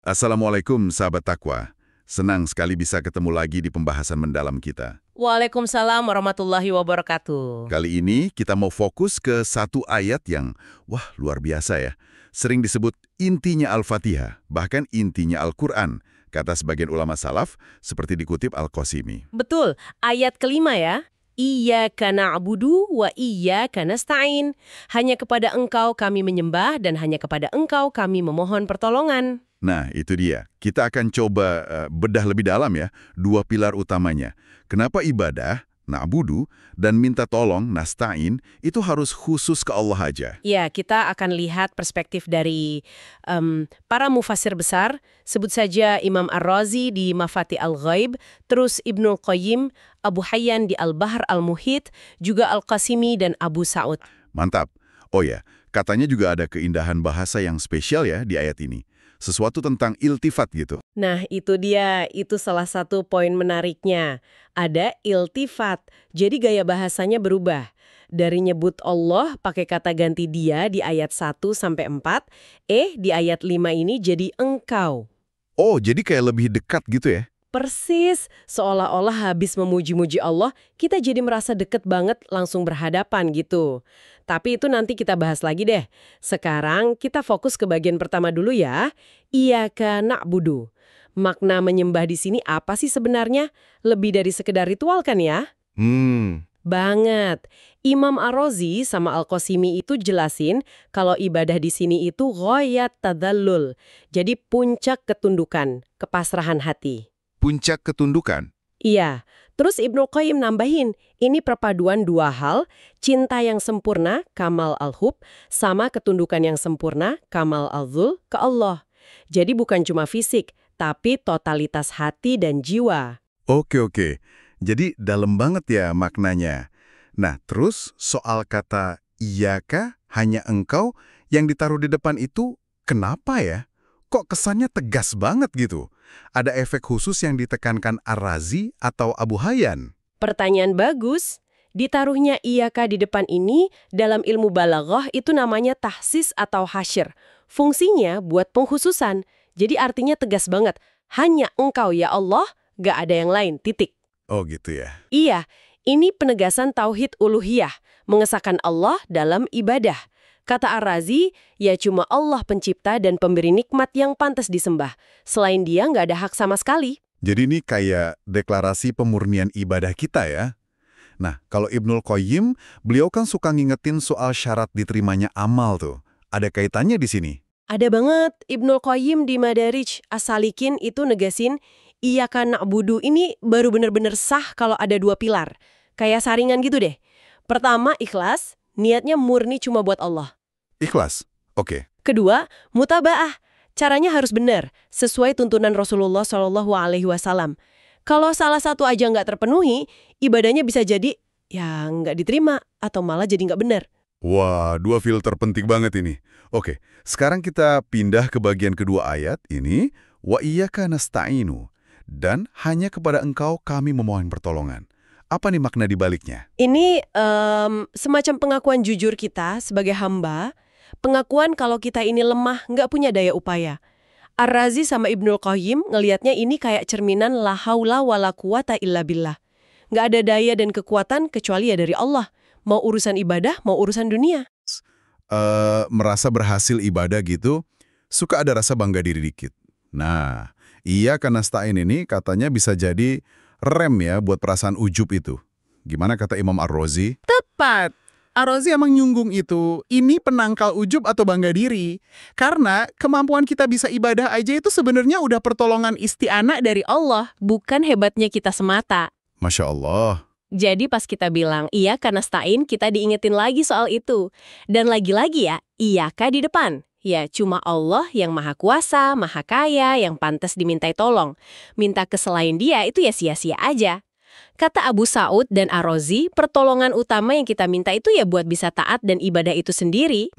Assalamualaikum sahabat takwa. Senang sekali bisa ketemu lagi di pembahasan mendalam kita. Waalaikumsalam warahmatullahi wabarakatuh. Kali ini kita mau fokus ke satu ayat yang, luar biasa ya. Sering disebut intinya Al-Fatihah, bahkan intinya Al-Quran, kata sebagian ulama salaf, seperti dikutip Al-Qasimi. Betul, ayat kelima ya. Iyyaka na'budu wa iyyaka nasta'in. Hanya kepada Engkau kami menyembah dan hanya kepada Engkau kami memohon pertolongan. Nah, itu dia. Kita akan coba bedah lebih dalam ya, dua pilar utamanya. Kenapa ibadah, na'budu, dan minta tolong, nasta'in, itu harus khusus ke Allah aja? Ya, kita akan lihat perspektif dari para mufassir besar. Sebut saja Imam Ar-Razi di Mafati Al-Ghaib, terus Ibnul Qayyim, Abu Hayyan di Al-Bahr Al-Muhit, juga Al-Qasimi dan Abu Sa'ud. Mantap. Oh ya, katanya juga ada keindahan bahasa yang spesial ya di ayat ini. Sesuatu tentang iltifat gitu. Nah, itu dia. Itu salah satu poin menariknya. Ada iltifat. Jadi gaya bahasanya berubah. Dari nyebut Allah pakai kata ganti dia di ayat 1-4, di ayat 5 ini jadi engkau. Oh, jadi kayak lebih dekat gitu ya? Persis, seolah-olah habis memuji-muji Allah, kita jadi merasa deket banget langsung berhadapan gitu. Tapi itu nanti kita bahas lagi deh. Sekarang kita fokus ke bagian pertama dulu ya. Iyyaka na'budu. Makna menyembah di sini apa sih sebenarnya? Lebih dari sekedar ritual kan ya? Banget. Imam Ar-Razi sama Al-Qasimi itu jelasin kalau ibadah di sini itu ghayat tadallul. Jadi puncak ketundukan, kepasrahan hati. Puncak ketundukan. Iya, terus Ibnu Qayyim nambahin, ini perpaduan dua hal, cinta yang sempurna, kamal al-hub, sama ketundukan yang sempurna, kamal al-dhul, ke Allah. Jadi bukan cuma fisik, tapi totalitas hati dan jiwa. Oke. Jadi dalam banget ya maknanya. Nah, terus soal kata iyaka, hanya engkau, yang ditaruh di depan itu kenapa ya? Kok kesannya tegas banget gitu? Ada efek khusus yang ditekankan Ar-Razi atau Abu Hayyan? Pertanyaan bagus. Ditaruhnya iyaka di depan ini, dalam ilmu balaghah itu namanya tahsis atau hasyr. Fungsinya buat pengkhususan. Jadi artinya tegas banget. Hanya engkau ya Allah, gak ada yang lain, titik. Oh gitu ya. Iya, ini penegasan tauhid uluhiyah, mengesahkan Allah dalam ibadah. Kata Ar-Razi, ya cuma Allah pencipta dan pemberi nikmat yang pantas disembah. Selain dia nggak ada hak sama sekali. Jadi ini kayak deklarasi pemurnian ibadah kita ya. Nah, kalau Ibnul Qayyim, beliau kan suka ngingetin soal syarat diterimanya amal tuh. Ada kaitannya di sini? Ada banget. Ibnul Qayyim di Madarij As-Salikin itu negasin, iyyaka na'budu ini baru bener-bener sah kalau ada dua pilar. Kayak saringan gitu deh. Pertama, ikhlas, niatnya murni cuma buat Allah. Ikhlas? Oke. Kedua, mutaba'ah. Caranya harus benar, sesuai tuntunan Rasulullah SAW. Kalau salah satu aja nggak terpenuhi, ibadahnya bisa jadi ya nggak diterima atau malah jadi nggak benar. Wah, dua filter penting banget ini. Oke, sekarang kita pindah ke bagian kedua ayat ini. Wa iyyaka nasta'inu. Dan hanya kepada engkau kami memohon pertolongan. Apa nih makna dibaliknya? Ini semacam pengakuan jujur kita sebagai hamba, pengakuan kalau kita ini lemah, nggak punya daya upaya. Ar-Razi sama Ibnul Qayyim ngelihatnya ini kayak cerminan la haula wala quwata illa billah. Nggak ada daya dan kekuatan kecuali ya dari Allah. Mau urusan ibadah, mau urusan dunia. Merasa berhasil ibadah gitu, suka ada rasa bangga diri dikit. Nah, iyyaka nasta'in ini katanya bisa jadi rem ya buat perasaan ujub itu. Gimana kata Imam Ar-Razi? Tepat. Ar-Razi emang nyunggung itu. Ini penangkal ujub atau bangga diri. Karena kemampuan kita bisa ibadah aja itu sebenarnya udah pertolongan isti'anah dari Allah. Bukan hebatnya kita semata. Masya Allah. Jadi pas kita bilang iya karena stain, kita diingetin lagi soal itu. Dan lagi-lagi ya, iyaka di depan. Ya cuma Allah yang maha kuasa, maha kaya, yang pantas dimintai tolong. Minta ke selain dia itu ya sia-sia aja. Kata Abu Sa'ud dan Ar-Razi, pertolongan utama yang kita minta itu ya buat bisa taat dan ibadah itu sendiri.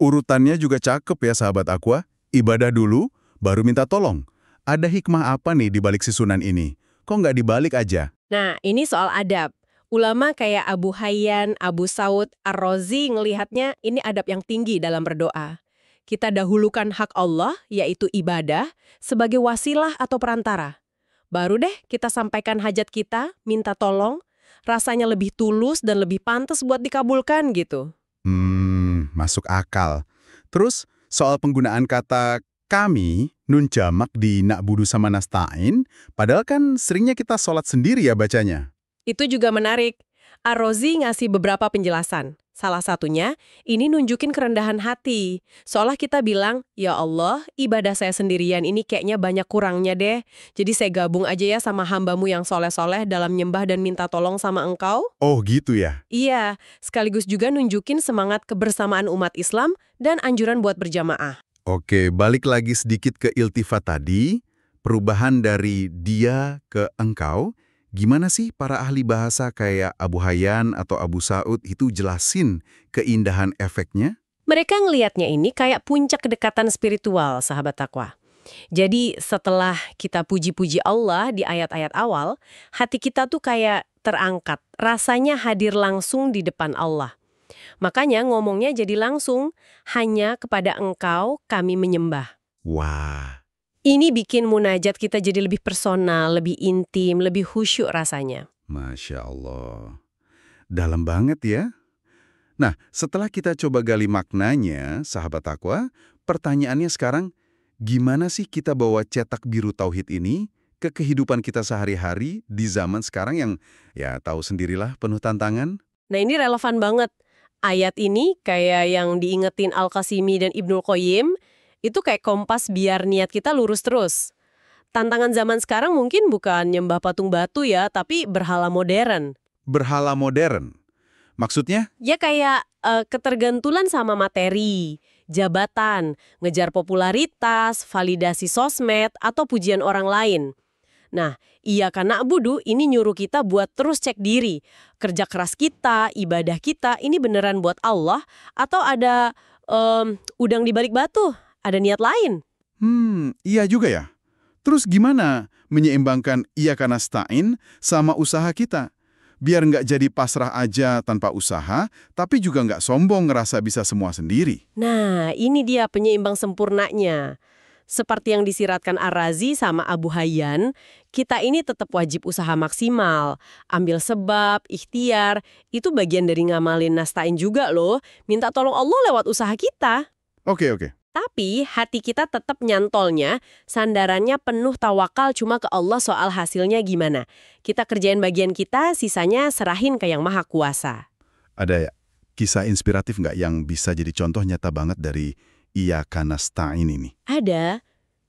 Urutannya juga cakep ya sahabat Aqua. Ibadah dulu, baru minta tolong. Ada hikmah apa nih di balik susunan ini? Kok nggak dibalik aja? Nah, ini soal adab. Ulama kayak Abu Hayyan, Abu Sa'ud, Ar-Razi ngelihatnya ini adab yang tinggi dalam berdoa. Kita dahulukan hak Allah, yaitu ibadah, sebagai wasilah atau perantara. Baru deh kita sampaikan hajat kita, minta tolong, rasanya lebih tulus dan lebih pantas buat dikabulkan gitu. Masuk akal. Terus, soal penggunaan kata kami, nun jamak di na'budu sama nasta'in, padahal kan seringnya kita sholat sendiri ya bacanya. Itu juga menarik. Ar-Razi ngasih beberapa penjelasan. Salah satunya, ini nunjukin kerendahan hati. Seolah kita bilang, ya Allah, ibadah saya sendirian ini kayaknya banyak kurangnya deh. Jadi saya gabung aja ya sama hambamu yang soleh-soleh dalam nyembah dan minta tolong sama engkau. Oh gitu ya? Iya, sekaligus juga nunjukin semangat kebersamaan umat Islam dan anjuran buat berjamaah. Oke, balik lagi sedikit ke iltifat tadi, perubahan dari dia ke engkau. Gimana sih para ahli bahasa kayak Abu Hayyan atau Abu Sa'ud itu jelasin keindahan efeknya? Mereka ngelihatnya ini kayak puncak kedekatan spiritual, sahabat takwa. Jadi setelah kita puji-puji Allah di ayat-ayat awal, hati kita tuh kayak terangkat, rasanya hadir langsung di depan Allah. Makanya ngomongnya jadi langsung, hanya kepada engkau kami menyembah. Wah, Ini bikin munajat kita jadi lebih personal, lebih intim, lebih khusyuk rasanya. Masya Allah. Dalam banget ya. Nah, setelah kita coba gali maknanya, sahabat takwa, pertanyaannya sekarang, gimana sih kita bawa cetak biru tauhid ini ke kehidupan kita sehari-hari di zaman sekarang yang, ya tahu sendirilah, penuh tantangan? Nah ini relevan banget. Ayat ini kayak yang diingetin Al-Qasimi dan Ibnul Qayyim, itu kayak kompas biar niat kita lurus terus. Tantangan zaman sekarang mungkin bukan nyembah patung batu ya, tapi berhala modern. Berhala modern. Maksudnya? Ya kayak ketergantulan sama materi, jabatan, ngejar popularitas, validasi sosmed, atau pujian orang lain. Nah, Iyyaka na'budu ini nyuruh kita buat terus cek diri. Kerja keras kita, ibadah kita, ini beneran buat Allah atau ada udang di balik batu? Ada niat lain? Iya juga ya. Terus gimana menyeimbangkan iyyaka nasta'in sama usaha kita? Biar nggak jadi pasrah aja tanpa usaha, tapi juga nggak sombong ngerasa bisa semua sendiri. Nah, ini dia penyeimbang sempurnanya. Seperti yang disiratkan Ar-Razi sama Abu Hayyan, kita ini tetap wajib usaha maksimal. Ambil sebab, ikhtiar, itu bagian dari ngamalin nasta'in juga loh. Minta tolong Allah lewat usaha kita. Oke. Tapi hati kita tetap nyantolnya, sandarannya penuh tawakal cuma ke Allah soal hasilnya gimana. Kita kerjain bagian kita, sisanya serahin ke Yang Maha Kuasa. Ada kisah inspiratif nggak yang bisa jadi contoh nyata banget dari iyyaka nasta'in ini? Ada.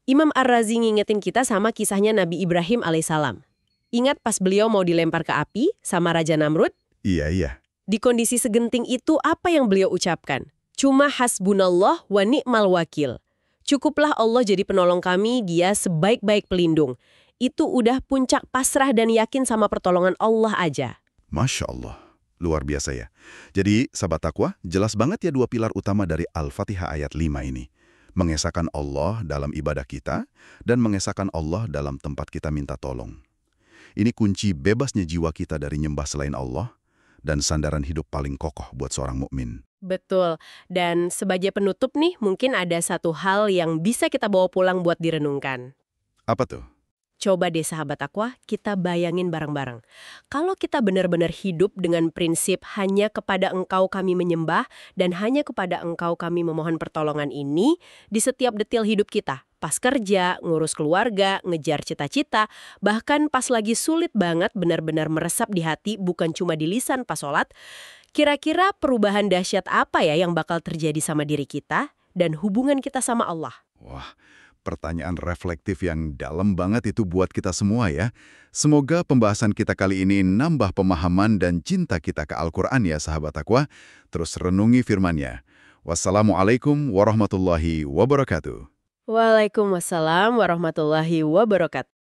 Imam Ar-Razi ngingetin kita sama kisahnya Nabi Ibrahim alaihissalam. Ingat pas beliau mau dilempar ke api sama Raja Namrud? Iya. Di kondisi segenting itu apa yang beliau ucapkan? Cuma hasbunallah wa ni'mal wakil. Cukuplah Allah jadi penolong kami, dia sebaik-baik pelindung. Itu udah puncak pasrah dan yakin sama pertolongan Allah aja. Masya Allah. Luar biasa ya. Jadi, sahabat takwa, jelas banget ya dua pilar utama dari Al-Fatihah ayat 5 ini. Mengesahkan Allah dalam ibadah kita dan mengesahkan Allah dalam tempat kita minta tolong. Ini kunci bebasnya jiwa kita dari nyembah selain Allah dan sandaran hidup paling kokoh buat seorang mukmin. Betul. Dan sebagai penutup nih, mungkin ada satu hal yang bisa kita bawa pulang buat direnungkan. Apa tuh? Coba deh sahabat takwa, kita bayangin bareng-bareng. Kalau kita benar-benar hidup dengan prinsip hanya kepada engkau kami menyembah dan hanya kepada engkau kami memohon pertolongan ini di setiap detil hidup kita. Pas kerja, ngurus keluarga, ngejar cita-cita, bahkan pas lagi sulit banget benar-benar meresap di hati bukan cuma di lisan pas sholat. Kira-kira perubahan dahsyat apa ya yang bakal terjadi sama diri kita dan hubungan kita sama Allah? Wah, pertanyaan reflektif yang dalam banget itu buat kita semua ya. Semoga pembahasan kita kali ini nambah pemahaman dan cinta kita ke Al-Quran ya sahabat takwa. Terus renungi firman-Nya. Wassalamualaikum warahmatullahi wabarakatuh. Waalaikumsalam warahmatullahi wabarakatuh.